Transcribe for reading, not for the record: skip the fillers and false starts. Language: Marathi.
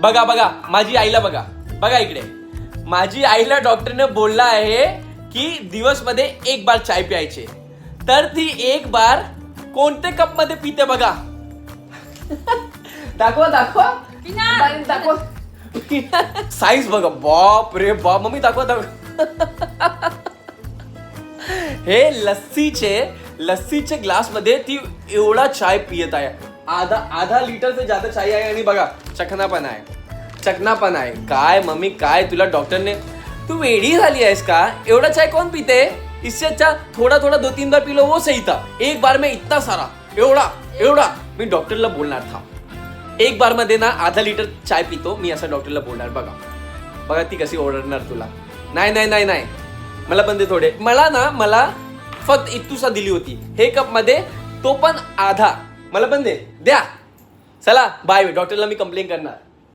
बघा बघा माझी आईला बघा, बघा इकडे. माझी आईला डॉक्टरने बोलला आहे की दिवस मध्ये 1 बार चाय प्यायचे. तर ती 1 बार कोणते कप मध्ये पिते बघा. दाखवा दाखवा दाखवा. साईज बघा. बाप रे बाप. मम्मी दाखवा दाखवा. हे लस्सीचे ग्लास मध्ये ती एवढा चाय पियत आहे. आधा लीटर से ज्यादा चाय आहे. आणि बघा चखना पण आहे. काय मम्मी काय तुला डॉक्टरने, तू वेडी झाली आहेस का? एवढा चाय कौन पीते? इससे अच्छा थोड़ा 2-3 बार पी लो, वो सही था. 1 बार में इतना सारा एवढा. मी डॉक्टरला बोलणार था. 1 बार मध्ये ना आधा लीटर चाय पितो मी, असं डॉक्टरला बोलणार. बघा ती कशी ओरडणार तुला. नाही मला पण दे थोडे. मला फक्त इतुसा दिली होती हे कप मध्ये, तो पण आधा. मला पण दे द्या. चला बाय. डॉक्टरला मी कंप्लेंट करणार.